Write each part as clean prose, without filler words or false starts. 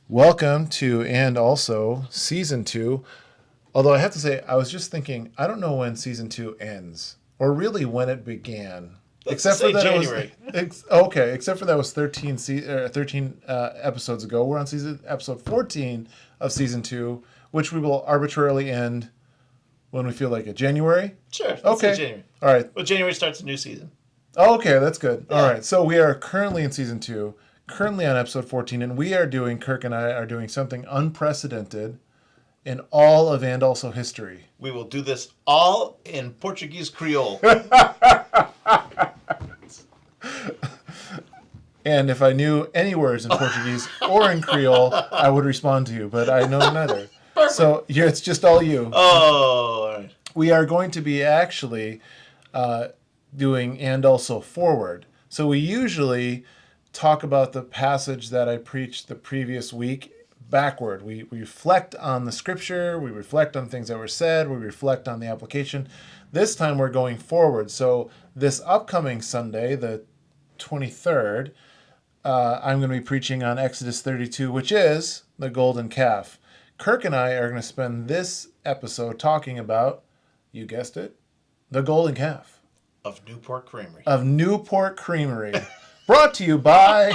Welcome to and also season 2. Although I have to say, I was just thinking, I don't know when season 2 ends, or really when it began. Except for that, January. Except for that was 13 episodes ago. We're on episode 14 of season 2, which we will arbitrarily end when we feel like it. January? Sure. Let's Okay. say January. All right. Well, January starts a new season. Okay, that's good. Yeah. All right. So we are currently in season 2, currently on episode 14, and Kirk and I are doing something unprecedented in all of and also history. We will do this all in Portuguese Creole. And if I knew any words in Portuguese or in Creole, I would respond to you, but I know neither. Perfect. So it's just all you. Oh, all right. We are going to be actually doing and also forward. So we usually talk about the passage that I preached the previous week backward. We reflect on the scripture, we reflect on things that were said, we reflect on the application. This time we're going forward. So this upcoming Sunday, the 23rd, I'm going to be preaching on Exodus 32, which is the golden calf. Kirk and I are going to spend this episode talking about, you guessed it, the golden calf. Of Newport Creamery. Of Newport Creamery. Brought to you by...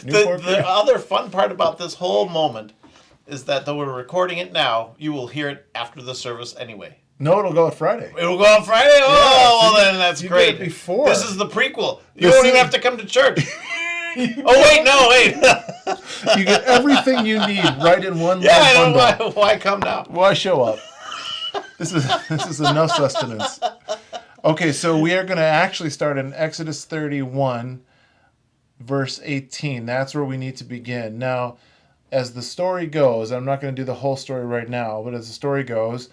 The other fun part about this whole moment is that though we're recording it now, you will hear it after the service anyway. No, it'll go on Friday. It'll go on Friday? Oh, well then that's you great. Did it before. This is the prequel. You won't even have to come to church. wait. You get everything you need right in one Yeah, I little know bundle. why come now? Why show up? This is enough sustenance. Okay, so we are going to actually start in Exodus 31, verse 18. That's where we need to begin. Now, as the story goes, I'm not going to do the whole story right now, but as the story goes,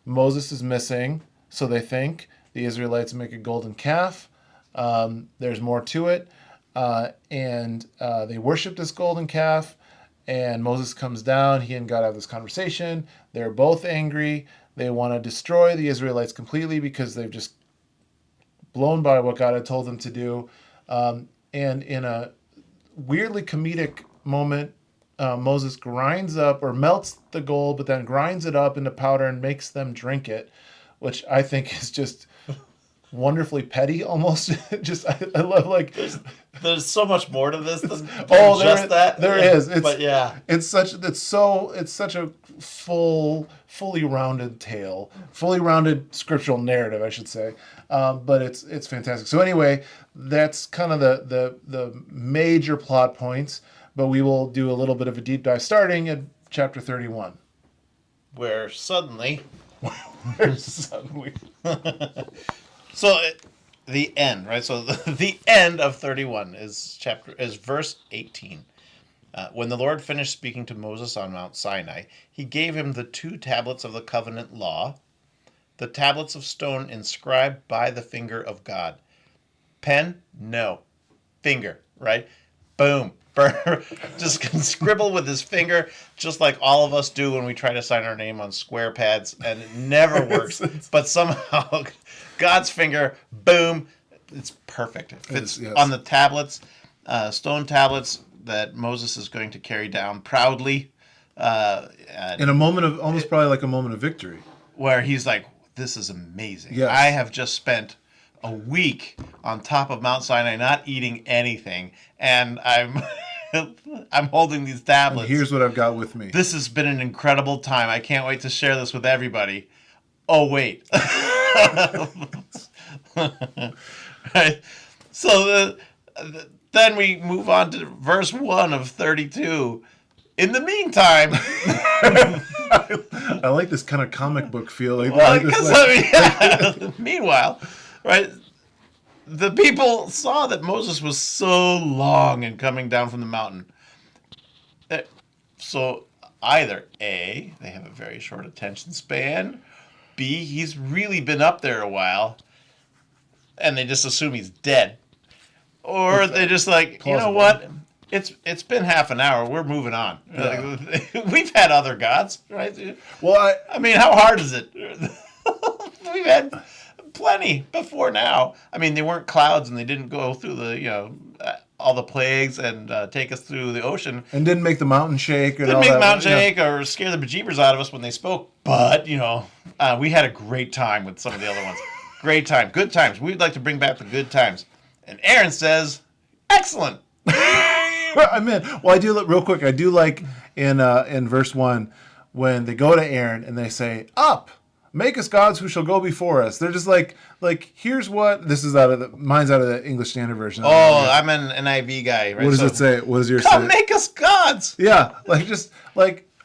Moses is missing, so they think. The Israelites make a golden calf. There's more to it. And they worship this golden calf. And Moses comes down. He and God have this conversation. They're both angry. They want to destroy the Israelites completely because they've just blown by what God had told them to do. And in a weirdly comedic moment, Moses grinds up or melts the gold, but then grinds it up into powder and makes them drink it, which I think is just wonderfully petty almost. I love like... There's so much more to this than just that. There is. It's such a fully rounded tale, fully rounded scriptural narrative, I should say. But it's fantastic. So anyway, that's kind of the major plot points. But we will do a little bit of a deep dive starting at chapter 31. Where suddenly... So the end, right? So the end of 31 is verse 18. When the Lord finished speaking to Moses on Mount Sinai, he gave him the 2 tablets of the covenant law, the tablets of stone inscribed by the finger of God. Pen? No. Finger, right? Boom. Just scribble with his finger, just like all of us do when we try to sign our name on square pads, and it never works. But somehow, God's finger, boom, it's perfect. It fits on the tablets, stone tablets that Moses is going to carry down proudly. In a moment of, almost probably like a moment of victory. Where he's like, this is amazing. Yes. I have just spent a week on top of Mount Sinai not eating anything, and I'm holding these tablets. And here's what I've got with me. This has been an incredible time. I can't wait to share this with everybody. Oh, wait. Right. So then we move on to verse 1 of 32. In the meantime... I like this kind of comic book feeling. Meanwhile, right, the people saw that Moses was so long in coming down from the mountain. So either A, they have a very short attention span, B, he's really been up there a while, and they just assume he's dead. Or they just like, plausible. You know what? It's been half an hour. We're moving on. Yeah. We've had other gods, right? Well, I mean, how hard is it? We've had plenty before now. I mean, they weren't clouds and they didn't go through the, all the plagues and take us through the ocean. And didn't make the mountain shake. And Didn't all make that. the mountain shake or scare the bejeebers out of us when they spoke. But, we had a great time with some of the other ones. Great time. Good times. We'd like to bring back the good times. And Aaron says, excellent. I mean, well, I do real quick. I do like in verse 1 when they go to Aaron and they say, "Up, make us gods who shall go before us." They're just like here's what this is mine's out of the English Standard Version. Oh, I'm an NIV guy, right? What does it say? What does yours say? Come make us gods. Yeah,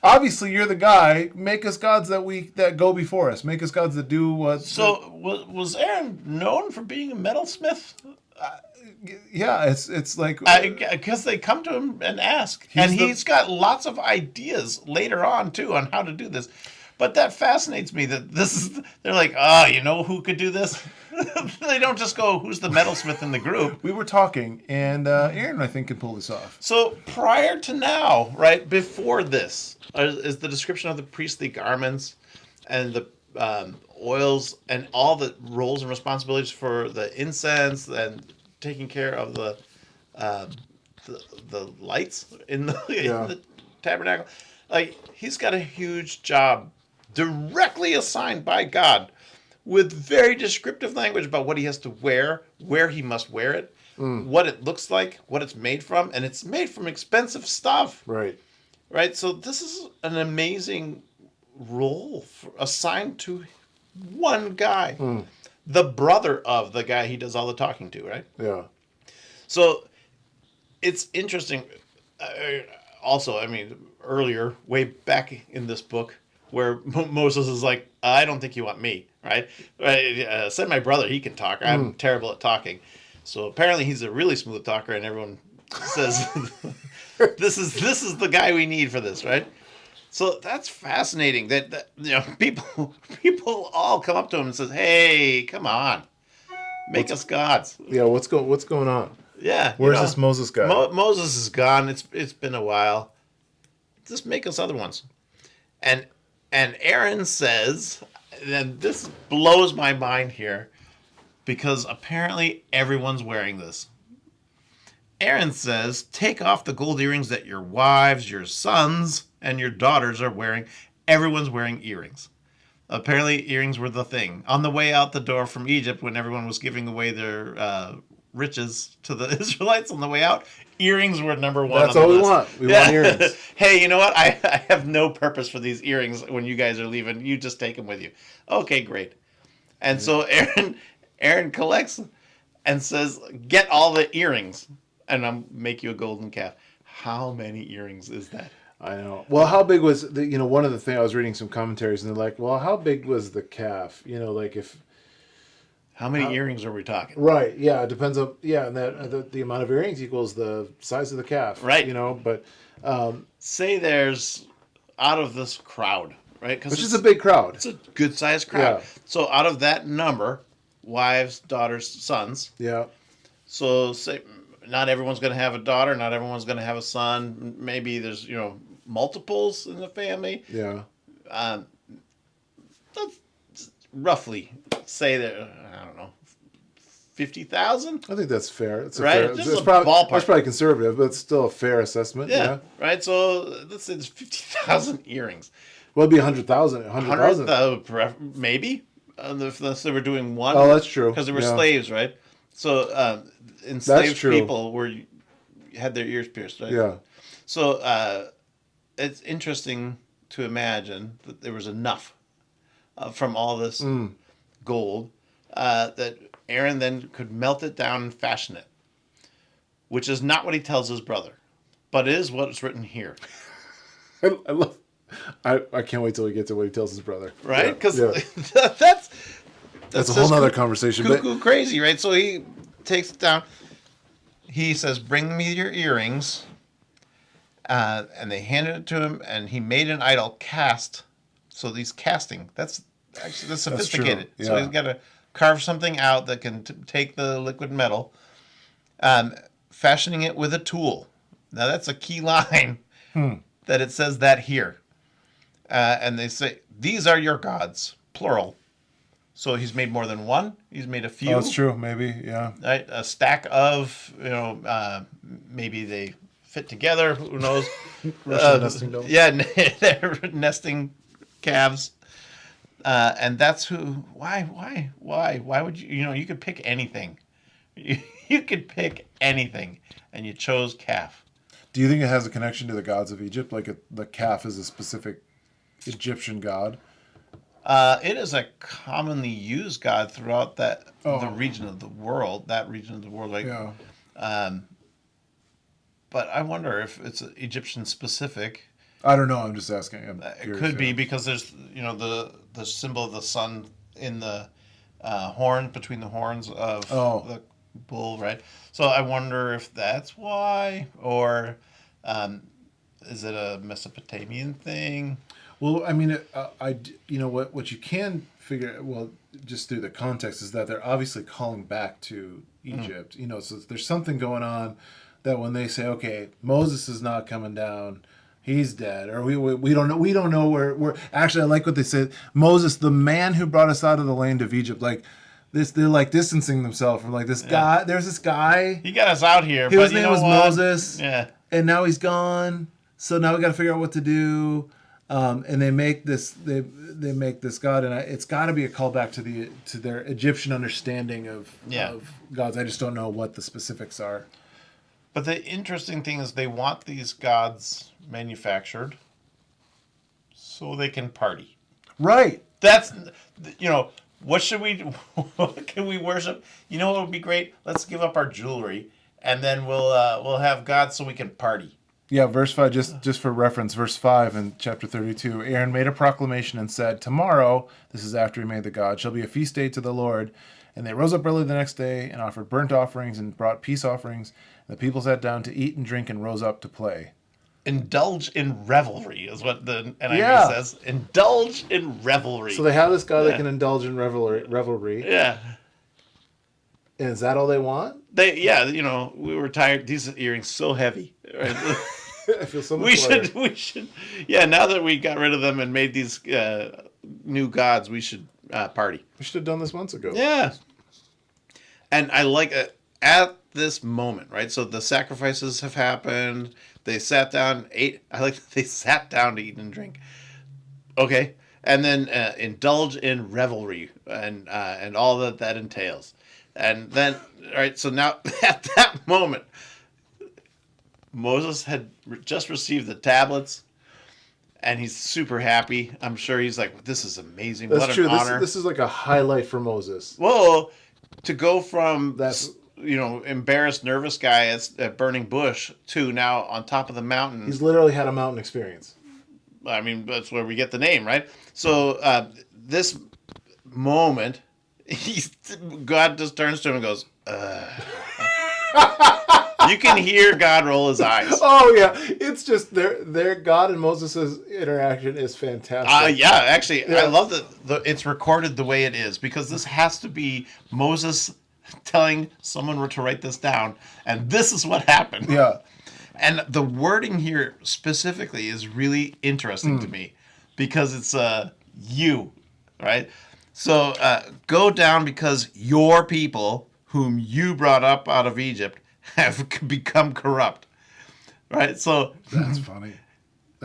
obviously you're the guy. Make us gods that go before us. Make us gods that do what. So was Aaron known for being a metalsmith? Yeah, it's like because they come to him and ask, he's got lots of ideas later on too on how to do this. But that fascinates me that they're like, who could do this? They don't just go, who's the metalsmith in the group? We were talking, and Aaron, I think, can pull this off. So prior to now, right, before this, is the description of the priestly garments and the oils and all the roles and responsibilities for the incense and taking care of the lights in the tabernacle. Like, he's got a huge job directly assigned by God with very descriptive language about what he has to wear, where he must wear it, what it looks like, what it's made from, and it's made from expensive stuff. Right. Right? So this is an amazing role assigned to one guy. The brother of the guy he does all the talking to, right? Yeah. So it's interesting. Also, earlier, way back in this book, where Moses is like, I don't think you want me, right? Send my brother, he can talk. I'm terrible at talking. So apparently he's a really smooth talker, and everyone says, this is the guy we need for this, right? So that's fascinating that people all come up to him and says, hey, come on, make us gods. Yeah, what's going on? Yeah. Where's this Moses guy? Moses is gone. It's been a while. Just make us other ones. And Aaron says, and this blows my mind here, because apparently everyone's wearing this. Aaron says, take off the gold earrings that your wives, your sons, and your daughters are wearing. Everyone's wearing earrings. Apparently earrings were the thing. On the way out the door from Egypt, when everyone was giving away their riches to the Israelites on the way out, earrings were number one. That's on the all we list. want. We want earrings. Hey, you know what? I have no purpose for these earrings when you guys are leaving. You just take them with you. Okay, great. And so Aaron collects and says, get all the earrings, and I'll make you a golden calf. How many earrings is that? I know. Well, how big was one of the things I was reading some commentaries, and they're like, well, how big was the calf? How many earrings are we talking? Right. Yeah. It depends on and that the amount of earrings equals the size of the calf. Right. But say there's out of this crowd, right? Which is a big crowd. It's a good sized crowd. Yeah. So out of that number, wives, daughters, sons. Yeah. So say not everyone's going to have a daughter. Not everyone's going to have a son. Maybe there's multiples in the family. Yeah. Let's roughly say that, I don't know, 50,000? I think that's fair. It's right? Fair, Just it's a probably, ballpark. That's probably conservative, but it's still a fair assessment. Yeah. Right? So let's say there's 50,000 earrings. Well, it'd be 100,000. 100,000, maybe, unless they were doing one. Oh, that's true. Because they were slaves, right? So enslaved people had their ears pierced, right? Yeah. So it's interesting to imagine that there was enough from all this gold that Aaron then could melt it down and fashion it, which is not what he tells his brother, but is what's written here. I love. I can't wait till we get to what he tells his brother. Right? Because that's a whole other conversation. Cuckoo crazy, right? So he takes it down. He says, "Bring me your earrings," and they handed it to him, and he made an idol cast. So he's casting. That's sophisticated. Yeah. So he's got to carve something out that can take the liquid metal, fashioning it with a tool. Now that's a key line that it says that here. And they say, these are your gods, plural. So he's made more than one. He's made a few. Oh, it's true. Maybe, yeah. Right, a stack of maybe they fit together. Who knows? Russian nesting dolls. Yeah, they're nesting calves. And that's who. Why would you? You could pick anything. You could pick anything, and you chose calf. Do you think it has a connection to the gods of Egypt? Like the calf is a specific Egyptian god? It is a commonly used god throughout the region of the world. That region of the world, like, Yeah. but I wonder if it's Egyptian specific. I don't know. I'm just asking. It could be because there's the symbol of the sun in the horn between the horns of the bull, right? So I wonder if that's why, or is it a Mesopotamian thing? Well, I mean, what you can figure, well, just through the context, is that they're obviously calling back to Egypt. So there's something going on that when they say, okay, Moses is not coming down, he's dead, or we don't know where we're actually. I like what they said. Moses, the man who brought us out of the land of Egypt, like this, they're like distancing themselves from like this guy. There's this guy. He got us out here. His name was Moses. Yeah, and now he's gone. So now we got to figure out what to do. And they make this make this god, and it's got to be a callback to their Egyptian understanding of gods. I just don't know what the specifics are. But the interesting thing is they want these gods manufactured so they can party. Right. That's what should we do? What can we worship? You know what would be great? Let's give up our jewelry, and then we'll have gods so we can party. Yeah, verse 5, just for reference, verse 5 in chapter 32, Aaron made a proclamation and said, tomorrow, this is after he made the god, shall be a feast day to the Lord. And they rose up early the next day and offered burnt offerings and brought peace offerings. And the people sat down to eat and drink and rose up to play. Indulge in revelry is what the NIV says. Indulge in revelry. So they have this god that can indulge in revelry. Yeah. And is that all they want? We were tired. These earrings so heavy. Right? I feel so much we should. Yeah, now that we got rid of them and made these new gods, we should party. We should have done this months ago. Yeah. And I like at this moment, right? So the sacrifices have happened. They sat down, ate. They sat down to eat and drink. Okay. And then indulge in revelry and all that entails. And then, all right, so now at that moment, Moses had just received the tablets, and he's super happy. I'm sure he's like, this is amazing. That's what true. An honor. This is like a highlight for Moses. Well, to go from embarrassed, nervous guy at burning bush to now on top of the mountain. He's literally had a mountain experience. I mean, that's where we get the name, right? So this moment, God just turns to him and goes, You can hear God roll his eyes. Oh yeah, it's just their God and Moses' interaction is fantastic. I love that it's recorded the way it is, because this has to be Moses telling someone to write this down, and this is what happened. Yeah. And the wording here specifically is really interesting to me, because it's you, right? So go down, because your people, whom you brought up out of Egypt, have become corrupt, right? So that's funny.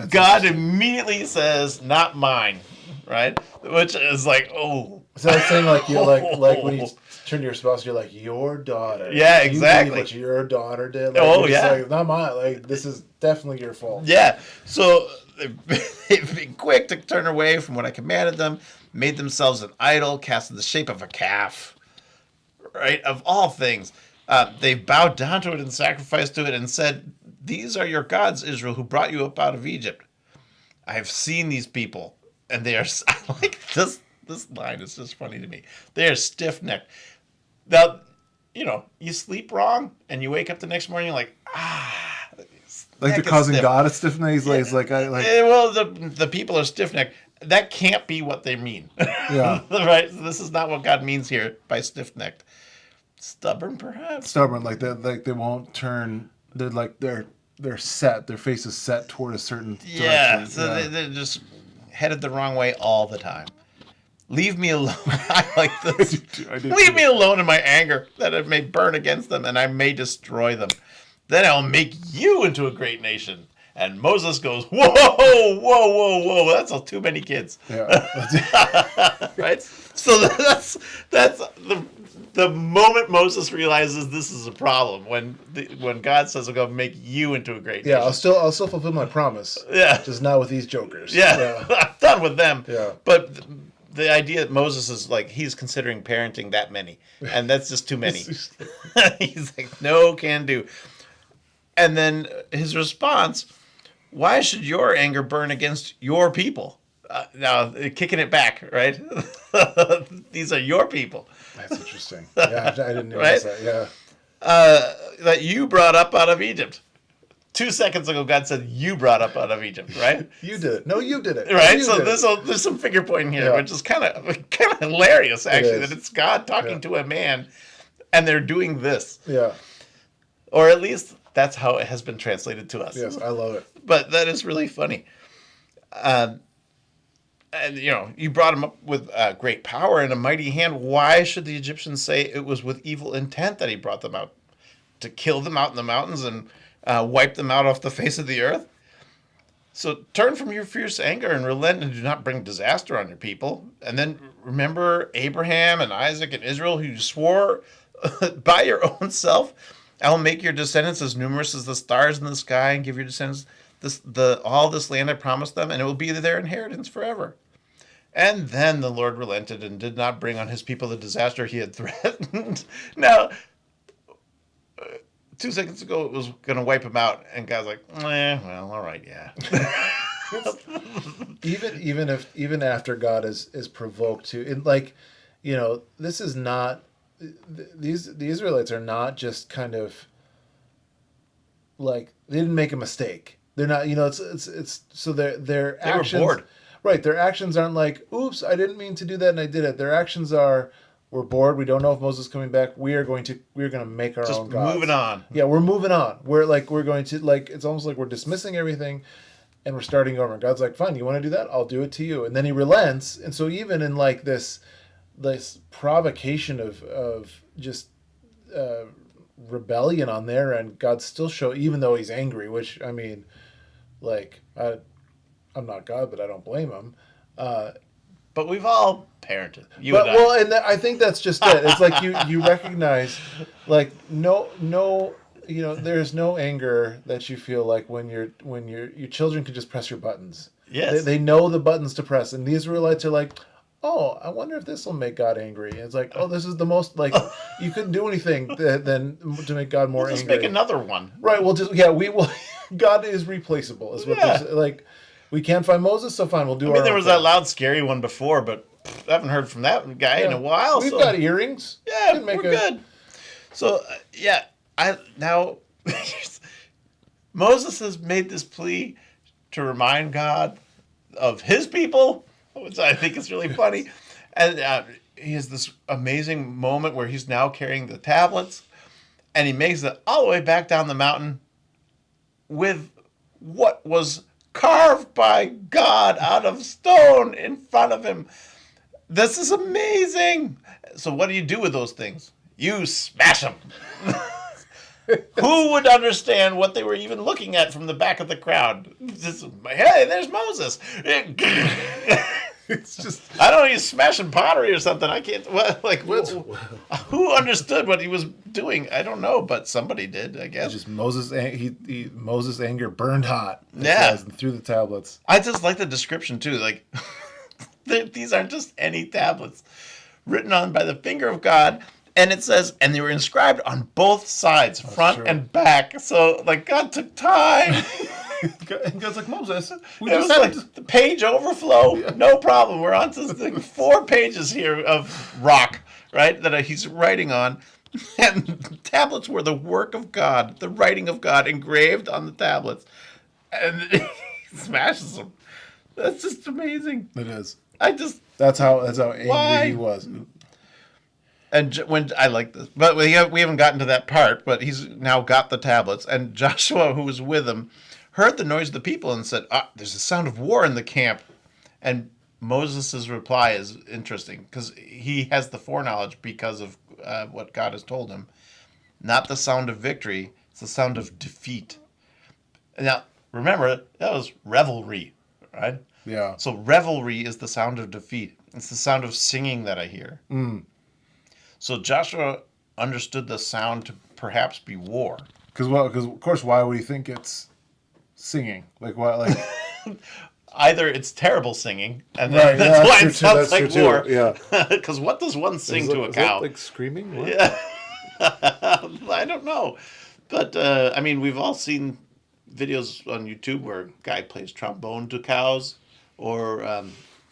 God immediately says, "Not mine," right? Which is like, oh. So it's saying like you're like when you turn to your spouse, you're like your daughter. Yeah, exactly. You believe what your daughter did. Like, not mine. Like, this is definitely your fault. Yeah. So they've been quick to turn away from what I commanded them, made themselves an idol, cast in the shape of a calf. Right? Of all things. They bowed down to it and sacrificed to it and said, "These are your gods, Israel, who brought you up out of Egypt. I have seen these people, and they are," like this line is just funny to me. They are stiff-necked. Now, you sleep wrong, and you wake up the next morning, you're like, like they're causing God a stiff neck. He's like. Well, the people are stiff-necked. That can't be what they mean. Yeah. Right? So this is not what God means here by stiff-necked. Stubborn, perhaps. Stubborn, like they won't turn. They're like they're set. Their face is set toward a certain direction. So they're just headed the wrong way all the time. Leave me alone. I like this. I did Leave too. me alone in my anger, that it may burn against them, and I may destroy them. Then I'll make you into a great nation. And Moses goes, whoa, whoa, whoa, whoa. That's too many kids. Yeah. Right? So that's the moment Moses realizes this is a problem, when God says, I'm going to make you into a great Yeah, nation. I'll still fulfill my promise. Yeah. Just not with these jokers. Yeah. I'm done with them. Yeah. But the idea that Moses is like, he's considering parenting that many, and that's just too many. He's like, no, can do. And then his response, why should your anger burn against your people? Now, kicking it back, right? These are your people. That's interesting. Yeah, I didn't Right? notice that. Yeah. That you brought up out of Egypt. 2 seconds ago, God said you brought up out of Egypt, right? You did it. No, you did it. Right, You so did it. there's some finger pointing here, Yeah. which is kind of hilarious, actually, is. that it's God talking Yeah. to a man, and they're doing this, Yeah. or at least that's how it has been translated to us. Yes, I love it. But that is really funny. And you brought him up with great power and a mighty hand. Why should the Egyptians say it was with evil intent that he brought them out? To kill them out in the mountains and wipe them out off the face of the earth? So turn from your fierce anger and relent, and do not bring disaster on your people. And then remember Abraham and Isaac and Israel, who swore by your own self, I'll make your descendants as numerous as the stars in the sky, and give your descendants all this land I promised them, and it will be their inheritance forever. And then the Lord relented and did not bring on his people the disaster he had threatened. Now, 2 seconds ago, it was going to wipe him out, and God's like, well, all right, yeah. Even after God is provoked to, and like, this is not the Israelites are not just kind of like, they didn't make a mistake. They're not, it's so their actions, were bored. Right? Their actions aren't like, oops, I didn't mean to do that and I did it. Their actions are, we're bored. We don't know if Moses is coming back. We're going to make our own gods. Moving on. Yeah, we're moving on. We're going to, like, it's almost like we're dismissing everything and we're starting over. And God's like, fine, you want to do that? I'll do it to you. And then he relents. And so even in like this provocation of just rebellion on their end, God still even though he's angry, which, I mean, like, I'm not God, but I don't blame him. But we've all parented. I think that's just it. It's like you recognize, like, no, there's no anger that you feel like when your children can just press your buttons. Yes. They know the buttons to press, and the Israelites are like, oh, I wonder if this will make God angry. And it's like, oh, this is the most, like, you couldn't do anything than to make God more We'll just angry. make another one. Right. We will. God is replaceable. Is what they're like. We can't find Moses, so fine, we'll do. There was that loud, scary one before, but I haven't heard from that guy in a while. We've got earrings. Yeah, we're good. So Moses has made this plea to remind God of his people, which I think is really funny, and he has this amazing moment where he's now carrying the tablets, and he makes it all the way back down the mountain with what was carved by God out of stone in front of him. This is amazing. So what do you do with those things? You smash them. Who would understand what they were even looking at from the back of the crowd? Hey, there's Moses. It's just, I don't know, he's smashing pottery or something. I can't, who understood what he was doing? I don't know, but somebody did, I guess. just Moses. Moses' anger burned hot. Yeah. And through the tablets. I just like the description too. Like, these aren't just any tablets written on by the finger of God. And it says, and they were inscribed on both sides, front and back. So, like, God took time. And God's like, Moses, we It was just like the page overflow. No problem. We're on to like 4 pages here of rock, right? That he's writing on. And the tablets were the work of God, the writing of God engraved on the tablets. And he smashes them. That's just amazing. It is. That's how angry he was. And when I like this, but we haven't gotten to that part. But he's now got the tablets, and Joshua, who was with him, heard the noise of the people and said, "There's a sound of war in the camp." And Moses' reply is interesting because he has the foreknowledge because of what God has told him. Not the sound of victory, it's the sound of defeat. Now, remember, that was revelry, right? Yeah. So revelry is the sound of defeat. It's the sound of singing that I hear. Mm. So Joshua understood the sound to perhaps be war. Because of course, why would you think it's singing? Like what? Like Either it's terrible singing, and right? that's Yeah, why that's it true too. sounds That's like true war. too. Yeah. Because what does one sing to a Is cow? that like screaming? What? Yeah. I don't know. But, I mean, we've all seen videos on YouTube where a guy plays trombone to cows or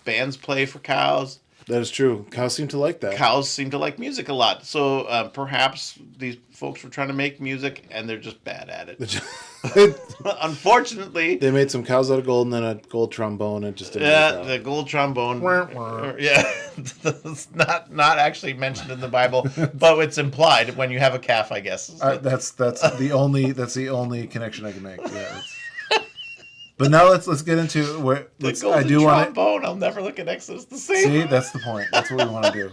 bands play for cows. That is true. Cows seem to like that. Cows seem to like music a lot. So perhaps these folks were trying to make music and they're just bad at it. Unfortunately, They made some cows out of gold and then a gold trombone. And it just didn't yeah, work out. the gold trombone. Wah, wah. Yeah, it's not actually mentioned in the Bible, but it's implied when you have a calf, I guess. That's the only connection I can make. Yeah. But now let's get into where The golden I do want to trombone. I'll never look at Exodus the same. see. That's the point. That's what we want to do.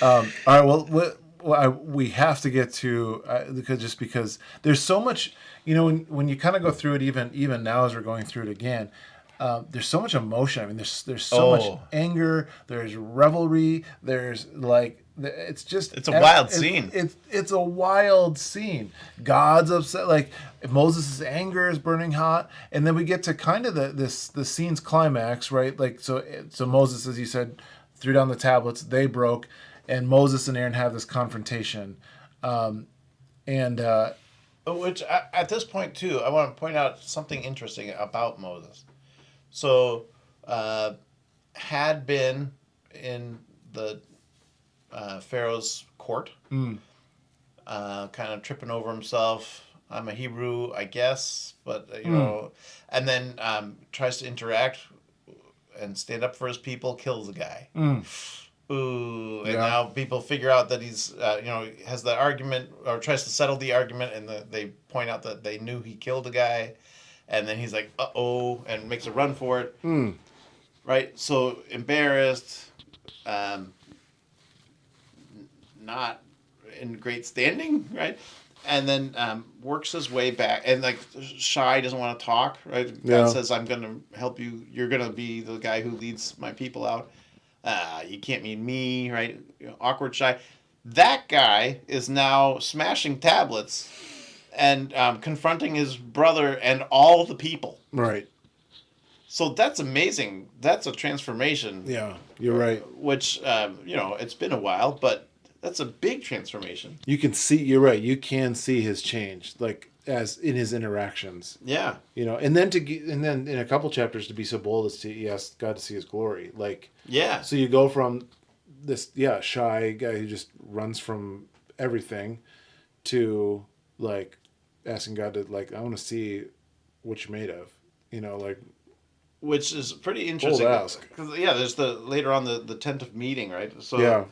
All right. Well, we have to get to because there's so much. You know, when you kind of go through it, even now as we're going through it again, there's so much emotion. I mean, there's so much anger. There's revelry. There's like it's a wild scene. It's a wild scene. God's upset. Like Moses' anger is burning hot, and then we get to kind of the scene's climax, right? Like so Moses, as you said, threw down the tablets. They broke, and Moses and Aaron have this confrontation, Which at this point too, I want to point out something interesting about Moses. So, had been in the Pharaoh's court, kind of tripping over himself. I'm a Hebrew, I guess, but you know, and then tries to interact and stand up for his people, kills a guy. Ooh, and now people figure out that he's, has the argument or tries to settle the argument, and they point out that they knew he killed a guy, and then he's like, uh-oh, and makes a run for it. Right? So embarrassed, not in great standing, right? And then works his way back, and like shy, doesn't want to talk, right? God says, "I'm going to help you. You're going to be the guy who leads my people out. You can't mean me, right? Awkward, shy." That guy is now smashing tablets and confronting his brother and all the people. Right. So that's amazing. That's a transformation. Yeah, you're right. Which it's been a while, but that's a big transformation. You can see. You're right. You can see his change, like as in his interactions. Yeah. And then in a couple chapters to be so bold as to ask God to see His glory, like. Yeah. So you go from this shy guy who just runs from everything to like asking God to like, I want to see what you're made of, like. Which is pretty interesting. Bold ask. There's later on the tent of meeting, right? So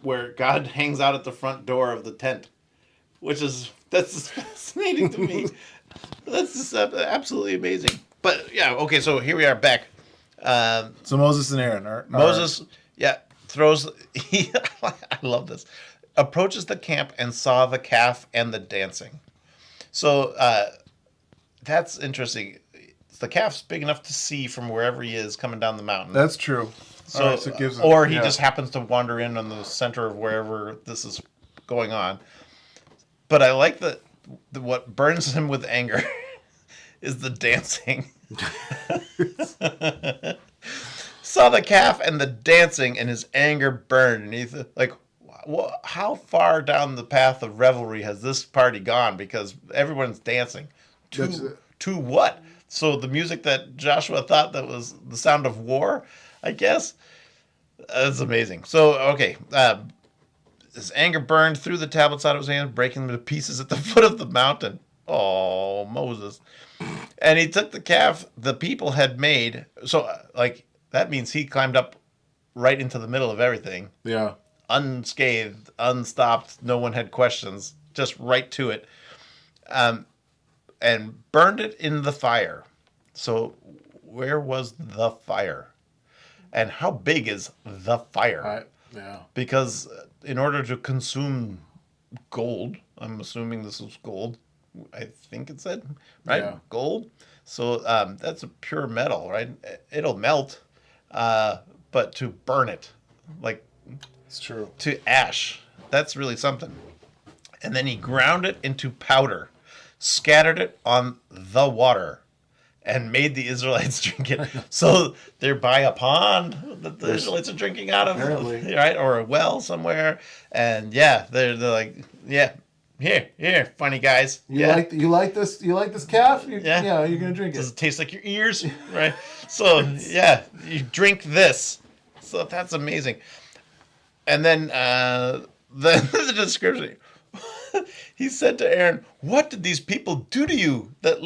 where God hangs out at the front door of the tent, that's fascinating to me. That's just absolutely amazing. But okay, so here we are back. so Moses and Aaron are Moses, throws. I love this. Approaches the camp and saw the calf and the dancing. So that's interesting. The calf's big enough to see from wherever he is coming down the mountain. That's true. So, right, so it gives or he just happens to wander in on the center of wherever this is going on. But I like what burns him with anger is the dancing. Saw the calf and the dancing, and his anger burned. And he's like, how far down the path of revelry has this party gone? Because everyone's dancing. To what? So the music that Joshua thought that was the sound of war, I guess. That's amazing. So, okay. His anger burned, threw the tablets out of his hand, breaking them to pieces at the foot of the mountain. Oh, Moses. And he took the calf the people had made. So, that means he climbed up right into the middle of everything. Yeah. Unscathed, unstopped. No one had questions. Just right to it. And burned it in the fire. So, where was the fire? And how big is the fire? Yeah. Because in order to consume gold, I'm assuming this was gold. I think it said, right? Yeah. Gold. So that's a pure metal, right? It'll melt, but to burn it, like It's true. to ash, that's really something. And then he ground it into powder, scattered it on the water, and made the Israelites drink it. So they're by a pond that the Israelites are drinking out of, Apparently. right? Or a well somewhere. And yeah, they're like, yeah, here, funny guys. You yeah. like this calf? Yeah. You're gonna drink Does it. it taste like your ears? Right. So yeah, you drink this. So that's amazing. And then the description. He said to Aaron, "What did these people do to you that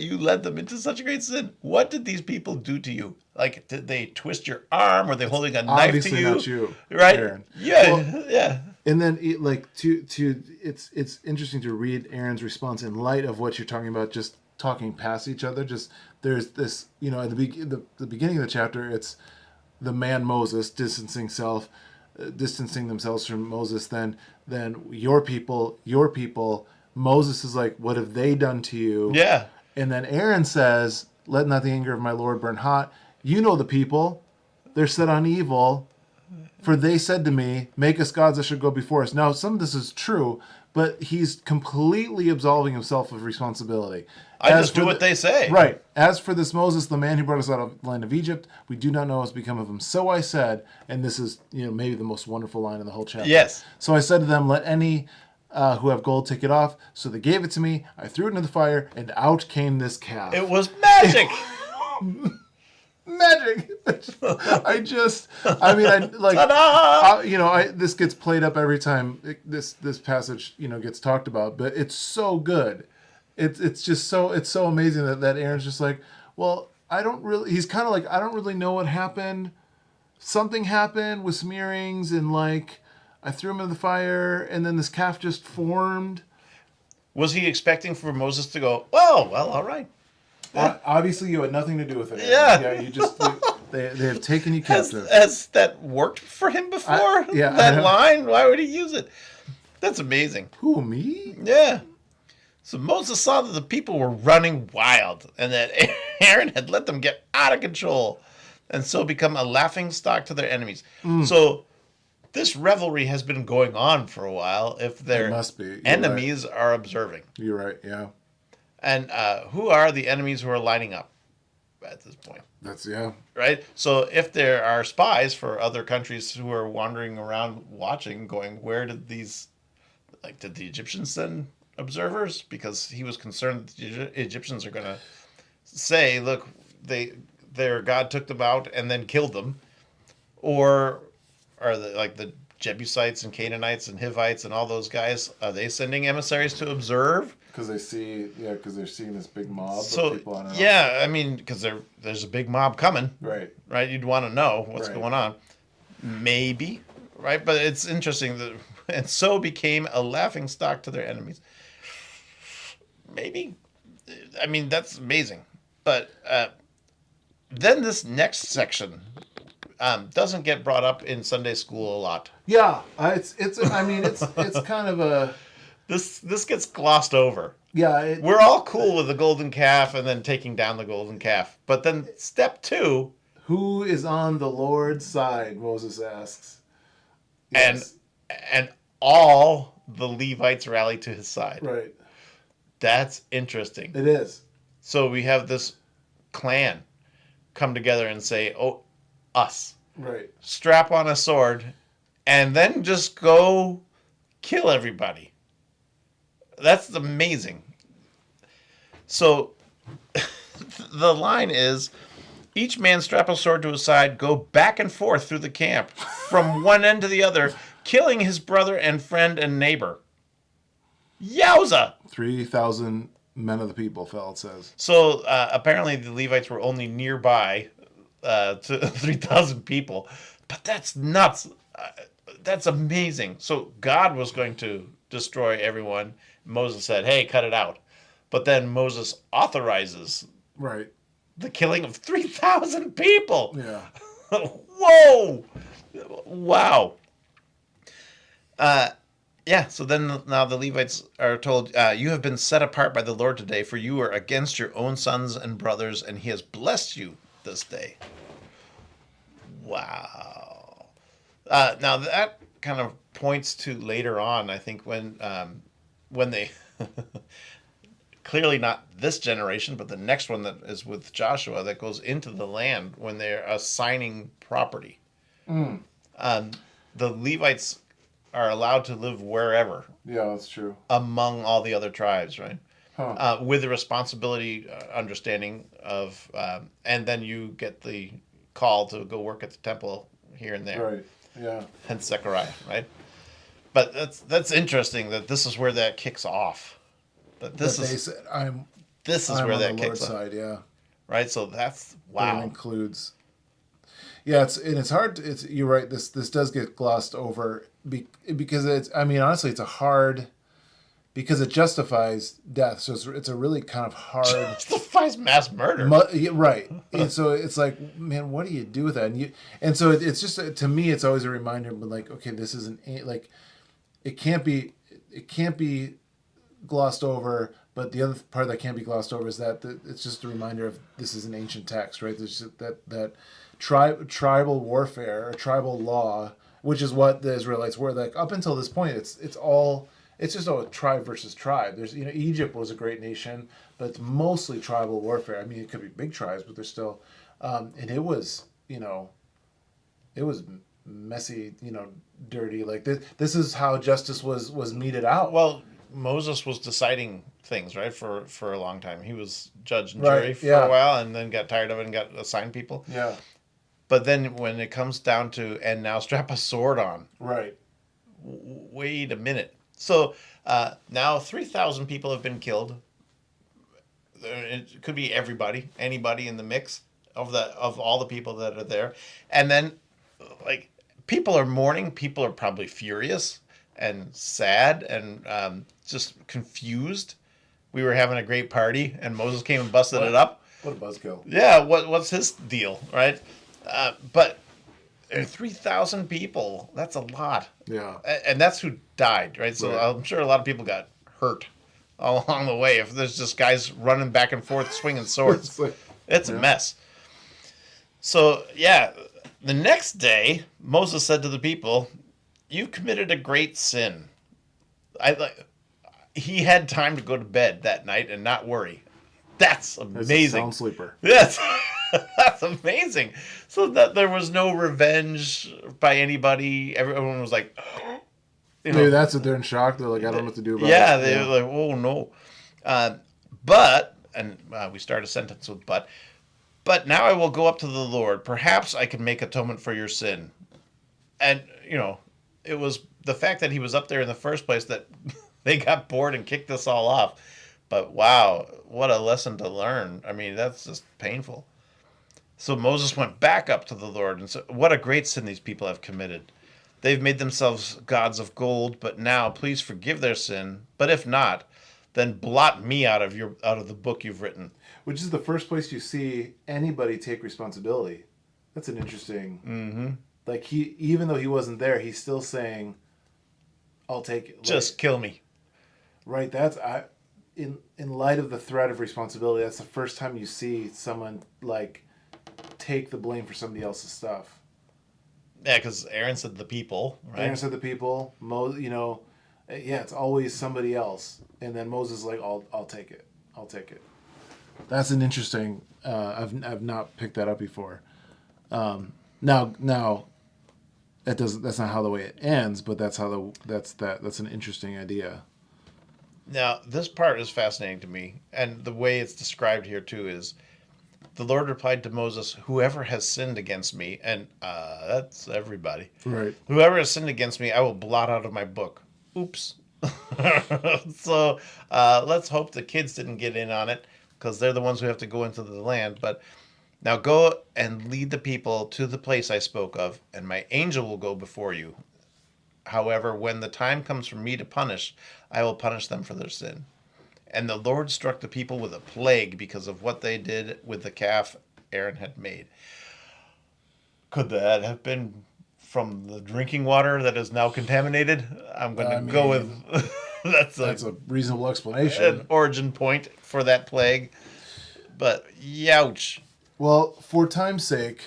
you led them into such a great sin? What did these people do to you? Like, did they twist your arm? Were they holding a knife to Obviously you? not you, Right? Aaron. Yeah, Well, yeah. And then it's interesting to read Aaron's response in light of what you're talking about, just talking past each other. Just there's this, at the beginning of the chapter, it's the man Moses distancing themselves from Moses. Then your people. Moses is like, what have they done to you? Yeah. And then Aaron says, let not the anger of my Lord burn hot. You know the people, they're set on evil. For they said to me, make us gods that should go before us. Now, some of this is true, but he's completely absolving himself of responsibility. I just do what they say. Right. As for this Moses, the man who brought us out of the land of Egypt, we do not know what's become of him. So I said, and this is maybe the most wonderful line in the whole chapter. Yes. So I said to them, let any who have gold take it off. So they gave it to me. I threw it into the fire, and out came this calf. It was magic. Magic. This gets played up every time this passage gets talked about, but it's so good. It's so amazing that Aaron's just like, well, he's kind of like, I don't really know what happened. Something happened with some earrings, and like I threw them in the fire, and then this calf just formed. Was he expecting for Moses to go, oh, well, all right. Obviously, you had nothing to do with it. Yeah. They have taken you captive. Has that worked for him before? That line? Why would he use it? That's amazing. Who, me? Yeah. So Moses saw that the people were running wild and that Aaron had let them get out of control and so become a laughing stock to their enemies. So this revelry has been going on for a while if their must be. You're enemies are observing. You're right, yeah. And who are the enemies who are lining up at this point? Right? So if there are spies for other countries who are wandering around watching, going, where did did the Egyptians send observers? Because he was concerned that the Egyptians are going to say, look, their God took them out and then killed them. Or are the Jebusites and Canaanites and Hivites and all those guys, are they sending emissaries to observe? Because they're seeing this big mob of people. I don't know. Yeah, I mean, because there's a big mob coming. Right. You'd want to know what's going on. Maybe, right? But it's interesting that, and so became a laughing stock to their enemies. Maybe. I mean, that's amazing. But then this next section doesn't get brought up in Sunday school a lot. Yeah, it's kind of a... This gets glossed over. Yeah. We're all cool with the golden calf and then taking down the golden calf. But then step 2... Who is on the Lord's side, Moses asks. Yes. And all the Levites rally to his side. Right. That's interesting. It is. So we have this clan come together and say, oh, us. Right. Strap on a sword and then just go kill everybody. That's amazing. So the line is, each man strap a sword to his side, go back and forth through the camp from one end to the other, killing his brother and friend and neighbor. Yowza! 3,000 men of the people fell, it says. So apparently the Levites were only nearby to 3,000 people. But that's nuts. That's amazing. So God was going to destroy everyone. Moses said, hey, cut it out. But then Moses authorizes right. the killing of 3,000 people. Yeah. Whoa! Wow. Yeah, so then now the Levites are told, you have been set apart by the Lord today, for you are against your own sons and brothers, and he has blessed you this day. Wow. Now that kind of points to later on, I think, when they clearly not this generation, but the next one that is with Joshua that goes into the land when they're assigning property. The Levites are allowed to live wherever Yeah, that's true. among all the other tribes, right? Huh. With the responsibility understanding of, and then you get the call to go work at the temple here and there. Right. Yeah. Hence Zechariah, right? But that's interesting that this is where that kicks off. That this But they is said, this is I'm where on that the kicks Lord's off, side. Yeah. right? So that's But it wow. includes. Yeah, it's hard. It's you're right. This does get glossed over because it's. I mean, honestly, it's a hard because it justifies death. So it's a really kind of hard. Justifies mass murder. Yeah, right. And so it's like, man, what do you do with that? And so it's just to me, it's always a reminder. But like, okay, this isn't like it can't be glossed over. But the other part that can't be glossed over is that it's just a reminder of this is an ancient text, right? There's just that tribal warfare or tribal law, which is what the Israelites were like up until this point. It's just a tribe versus tribe. There's Egypt was a great nation, but it's mostly tribal warfare. I mean, it could be big tribes, but they're still, and it was it was messy, dirty. Like this is how justice was meted out. Well, Moses was deciding things, right, for a long time. He was judge and Right, jury for yeah. a while, and then got tired of it and got assigned people. Yeah, But then when it comes down to and now strap a sword on, right. wait a minute. So now 3,000 people have been killed. It could be everybody, anybody in the mix of all the people that are there, and then like people are mourning. People are probably furious and sad and just confused. We were having a great party, and Moses came and busted it up. What a buzzkill. Yeah, what's his deal, right? But 3,000 people, that's a lot. Yeah. And that's who died, right? So Right. I'm sure a lot of people got hurt along the way. If there's just guys running back and forth swinging swords, It's like, it's a mess. So, yeah, the next day, Moses said to the people, "You've committed a great sin." He had time to go to bed that night and not worry. That's That's a amazing. sound sleeper. Yes, that's amazing. So that there was no revenge by anybody. Everyone was like, Maybe that's it. They're in shock. They're like, I don't know what to do about yeah, it. they were like, oh no. But, and we start a sentence with but now I will go up to the Lord. Perhaps I can make atonement for your sin. And, it was the fact that he was up there in the first place that they got bored and kicked this all off. But wow, what a lesson to learn. I mean, that's just painful. So Moses went back up to the Lord and said, "What a great sin these people have committed. They've made themselves gods of gold, but now please forgive their sin. But if not, then blot me out of the book you've written." Which is the first place you see anybody take responsibility. That's an interesting. Mm-hmm. Like even though he wasn't there, he's still saying, "I'll take it." Just kill me. Right. In light of the threat of responsibility, that's the first time you see someone like take the blame for somebody else's stuff. Yeah, because Aaron said the people, right? Aaron said the people. It's always somebody else, and then Moses is like, "I'll take it. I'll take it." That's an interesting. I've not picked that up before. Now, that's not how the way it ends, but that's an interesting idea. Now, this part is fascinating to me, and the way it's described here too is, the Lord replied to Moses, "Whoever has sinned against me," and that's everybody. Right. "Whoever has sinned against me, I will blot out of my book." Oops. So let's hope the kids didn't get in on it, because they're the ones who have to go into the land. But now go and lead the people to the place I spoke of, and my angel will go before you. However, when the time comes for me to punish, I will punish them for their sin. And the Lord struck the people with a plague because of what they did with the calf Aaron had made. Could that have been from the drinking water that is now contaminated? I'm going to I go mean, with that's that's a reasonable an explanation. origin point for that plague. But youch. Well, for time's sake,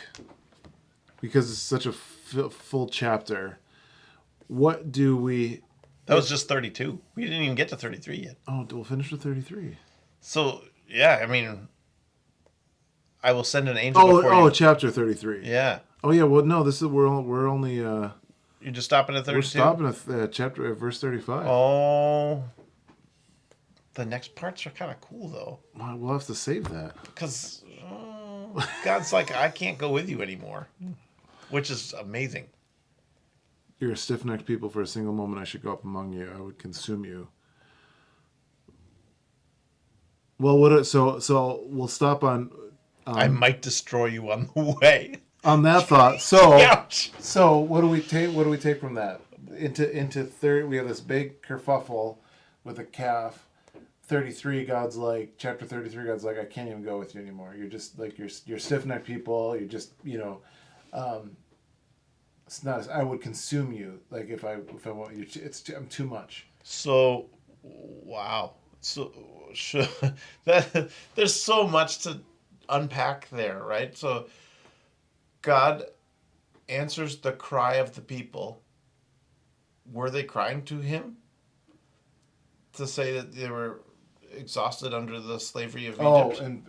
because it's such a full chapter, what do we? That was just 32. We didn't even get to 33 yet. Oh, we'll finish with 33. So, yeah, I mean, I will send an angel Oh, before you. chapter 33. Yeah. Oh yeah. Well, no, this is we're only You're just stopping at 32? we're stopping at chapter at verse 35. Oh. The next parts are kind of cool, though. Well, we'll have to save that. Because God's like, I can't go with you anymore. Which is amazing. You're a stiff-necked people. For a single moment, I should go up among you. I would consume you. Well, so we'll stop on I might destroy you on the way. that thought. So Ouch. so what do we take? What do we take from that? Into third, we have this big kerfuffle with a calf. 33, God's like, chapter 33, God's like, I can't even go with you anymore. You're just like you're stiff-necked people. You're just it's not. I would consume you. Like if I want you. I'm too much. So, wow. So, that there's so much to unpack there, right? So, God answers the cry of the people. Were they crying to Him to say that they were exhausted under the slavery of Egypt? Oh, and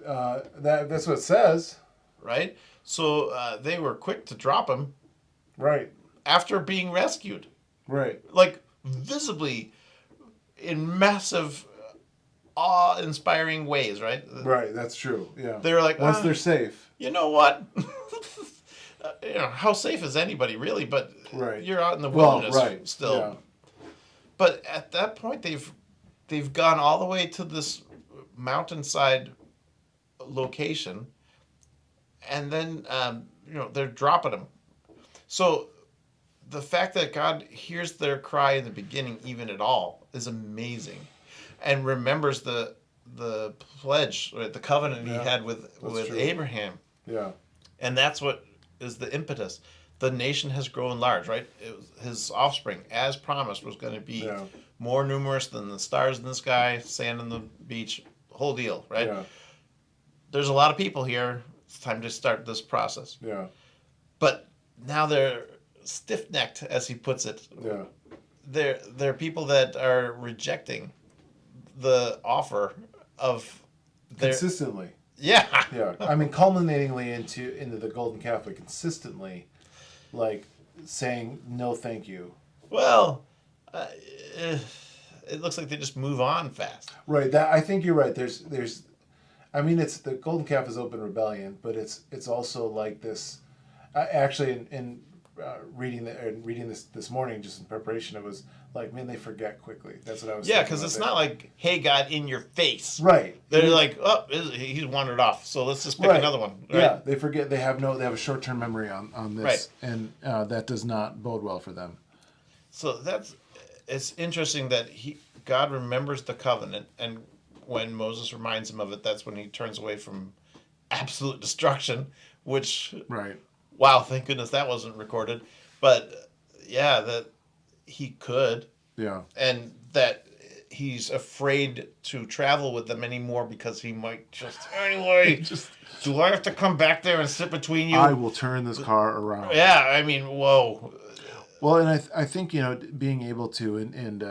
that's what it says. Right. So they were quick to drop Him Right. after being rescued, Right. like visibly in massive awe-inspiring ways, right? Right. That's true. Yeah. They're like, once they're safe. You know what? How safe is anybody really? But Right. you're out in the Well, wilderness right. still. Yeah. But at that point, they've gone all the way to this mountainside location, and then they're dropping them. So the fact that God hears their cry in the beginning, even at all, is amazing, and remembers the pledge, right, the covenant he had with true. Abraham, Yeah. and that's what is the impetus. The nation has grown large, right? His offspring, as promised, was going to be more numerous than the stars in the sky, sand on the beach, whole deal, right? Yeah. There's a lot of people here. It's time to start this process. Yeah. But now they're stiff-necked, as he puts it. Yeah. They're people that are rejecting the offer of their... Consistently. Yeah. Yeah. I mean, culminatingly into the golden calf, but consistently, like saying no, thank you. Well, it looks like they just move on fast. Right. That I think you're right. There's, I mean, it's the golden calf is open rebellion, but it's also like this. Actually, in reading this morning, just in preparation, it was like, man, they forget quickly. That's what I was. Yeah, thinking because about it's there. not like, hey, God, in your face. Right. They're like, oh, he's wandered off, so let's just pick another one. Right? Yeah, they forget. They have a short-term memory on this, Right. and that does not bode well for them. So it's interesting that God remembers the covenant, and when Moses reminds him of it, that's when he turns away from absolute destruction, which, Right. wow, thank goodness that wasn't recorded. But yeah, that he could, Yeah. and that he's afraid to travel with them anymore because he might just anyway. Do I have to come back there and sit between you? I will turn this car around. Yeah, I mean, whoa. Well, and I think being able to and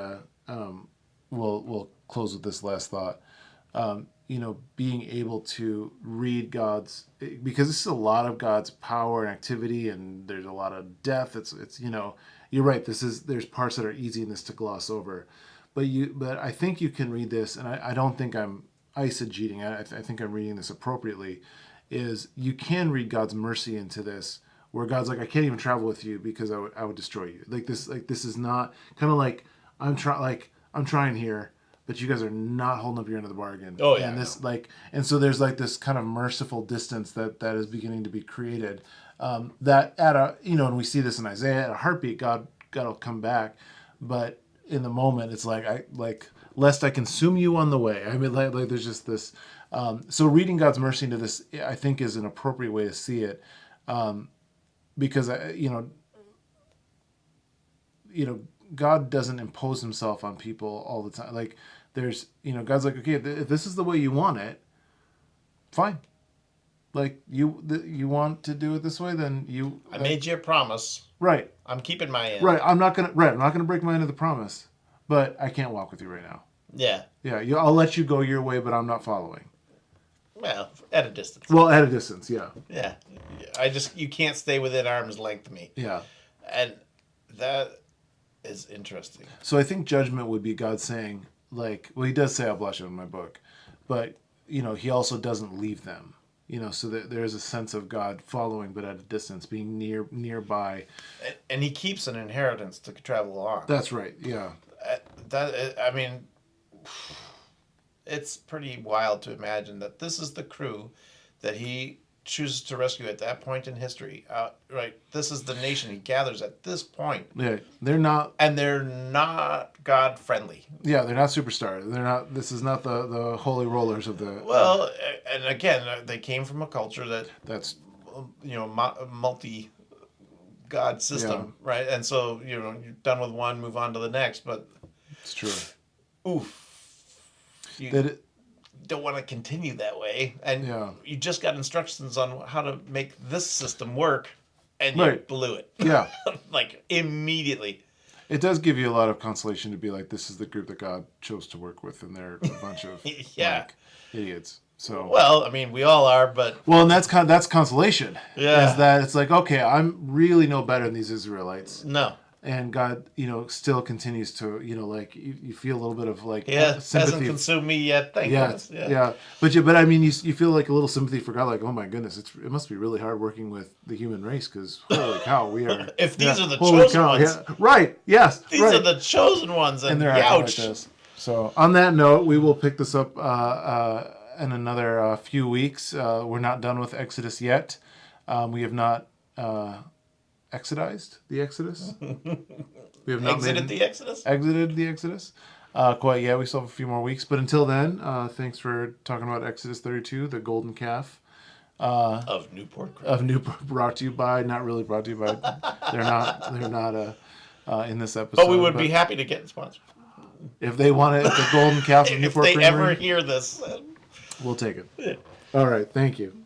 we'll close with this last thought. Being able to read God's, because this is a lot of God's power and activity, and there's a lot of death. It's you're right. There's parts that are easy in this to gloss over, but I think you can read this, and I don't think I'm eisegeting. I think I'm reading this appropriately. Is you can read God's mercy into this, where God's like, I can't even travel with you because I would destroy you. Like this is not kind of like I'm trying here, but you guys are not holding up your end of the bargain. Oh yeah. And so there's like this kind of merciful distance that is beginning to be created. That and we see this in Isaiah, at a heartbeat, God will come back, but in the moment it's like lest I consume you on the way. I mean, like there's just this. So reading God's mercy into this, I think, is an appropriate way to see it, because God doesn't impose Himself on people all the time. Like there's, God's like, okay, if this is the way you want it, fine. Like you want to do it this way, then you. I made you a promise. Right. I'm keeping my end. Right. I'm not gonna break my end of the promise, but I can't walk with you right now. Yeah. Yeah. I'll let you go your way, but I'm not following. Well, at a distance. Well, at a distance. Yeah. Yeah. You can't stay within arm's length of me. Yeah. And that is interesting. So I think judgment would be God saying, like, well, He does say, "I'll bless you" in my book, but He also doesn't leave them. So that there's a sense of God following, but at a distance, being nearby. And He keeps an inheritance to travel along. That's right. Yeah. It's pretty wild to imagine that this is the crew that He chooses to rescue at that point in history. Right. This is the nation He gathers at this point. Yeah. They're not. And they're not God friendly. Yeah, they're not superstars. They're not. This is not the holy rollers of the. Well, and again, they came from a culture That's multi God system, right? And so you're done with one, move on to the next. But it's true. Oof, you don't want to continue that way, and you just got instructions on how to make this system work, and you blew it. Yeah, like immediately. It does give you a lot of consolation to be like, this is the group that God chose to work with, and they're a bunch of idiots. So well, I mean, we all are, but and that's consolation. Yeah, is that it's like, okay, I'm really no better than these Israelites. No. And God, still continues to, like you feel a little bit of like sympathy. Hasn't consumed me yet. Thank goodness. Yeah. But I mean, you feel like a little sympathy for God, like, oh my goodness, it must be really hard working with the human race, because holy cow, we are. If these are the chosen ones, right? Yes, these are the chosen ones, and they're ouch. Like this. So on that note, we will pick this up in another few weeks. We're not done with Exodus yet. We have not. Exodized the Exodus. We have not exited the Exodus. Exited the Exodus. Quite yet. We still have a few more weeks, but until then, thanks for talking about Exodus 32, the golden calf of Newport. Brought to you by, not really brought to you by. They're not in this episode. But we would be happy to get sponsored if they want it. The golden calf of Newport. If they ever hear this, we'll take it. Yeah. All right. Thank you.